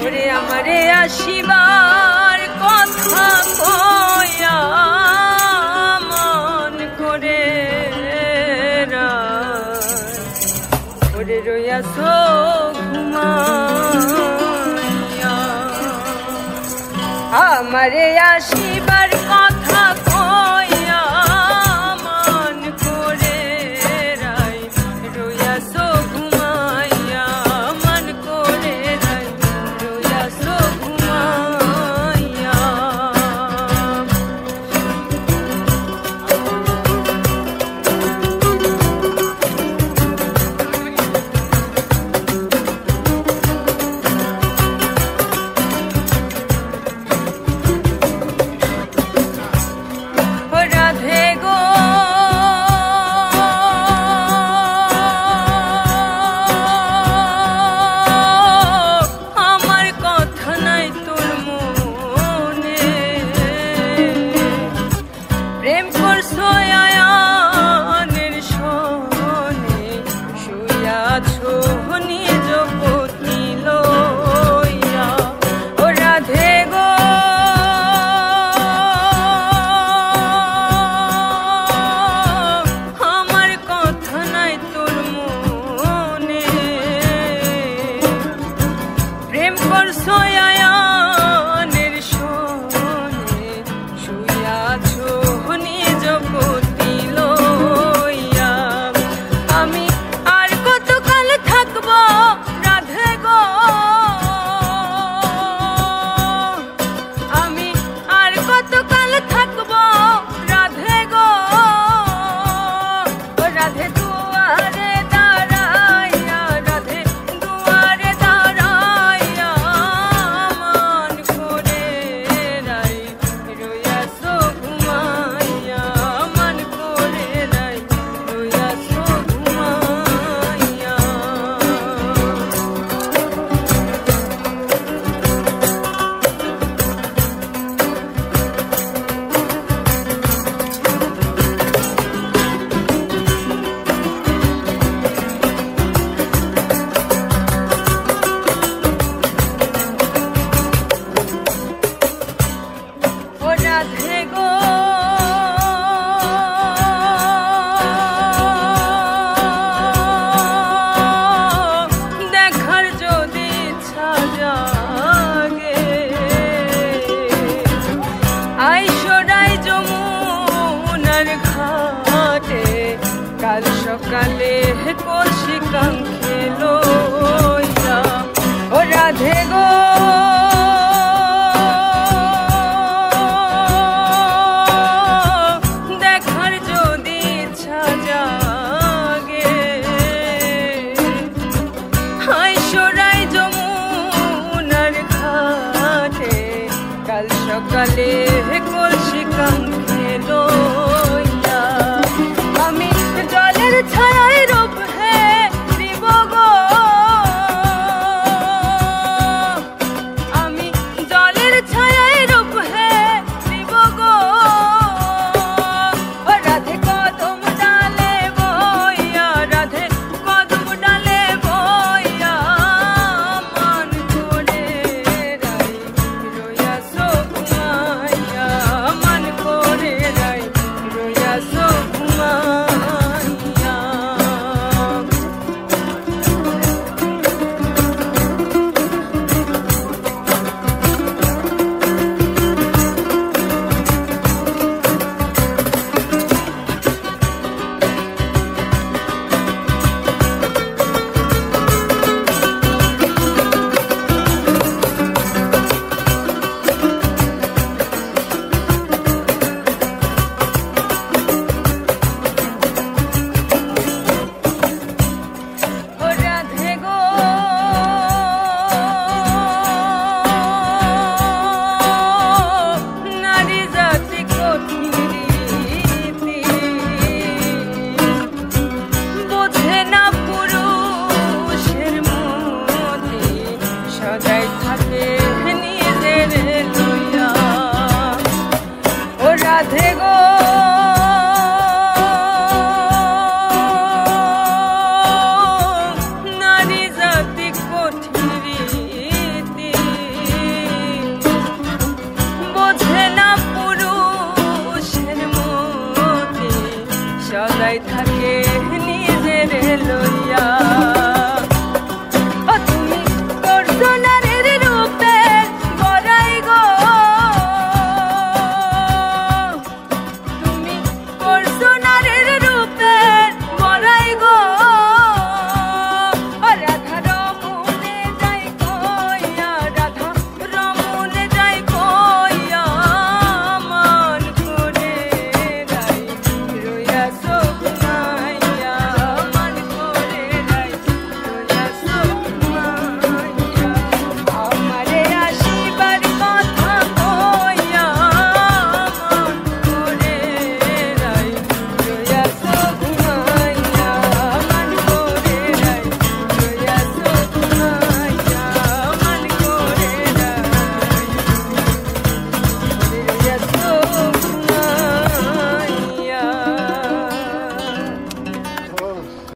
ওরে আমারে আসিবার কথা কয়া মন করে ওরে রইয়াছ ঘুমাইয়া আমারে আসিবার কথা কয়া মন করে রইয়াছ ঘুমাইয়া মন করে রইয়াছ ঘুমাইয়া রাধে গো আমার কথা নাই তোর মনে প্রেম করছো আয়ানের সনে শুইয়াছো নিজ পত্নী লইয়া ও রাধে গো আয়ানের সনে শুইয়াছো নিজ পতি লইয়া আমি আর কতকাল থাকবো রাধে গো আমি আর কতকাল থাকবো রাধে গো রাধে দুয়ারে দাঁড়াইয়া রাধে দুয়ারে দাঁড়াইয়া মন করে রইয়াছ ঘুমাইয়া মন করে রইয়াছ ঘুমাইয়া ও রাধে গো দেখার যদি ইচ্ছা জাগে আইসরাই যমুনার ঘাটে কাল সকালে কলসি কাঙ্ক্ষে লইয়া ও রাধে গো দেখার যদি ইচ্ছা জাগে আইসরাই যমুনার ঘাটে কাল সকালে কলসি কাঙ্ক্ষে লইয়া আমি জলের ছায়ায় রূপ হে দিব গো আমি জলের ছায়ায় রূপ হে দিব গো রাধে কদম ডালে বইয়া রাধে কদম ডালে বইয়া মন করে রইয়াছ ঘুমাইয়া মন করে রইয়াছ ঘুমাইয়া ও রাধে গো নারী জাতি কঠিন রীতি বোঝে না পুরুষের মতি সদাই থাকে নিজের লইয়া ও রাধে গো নারী জাতি কঠিন রীতি একাই থাকে নিজের লইয়া। ও তুমি করছো না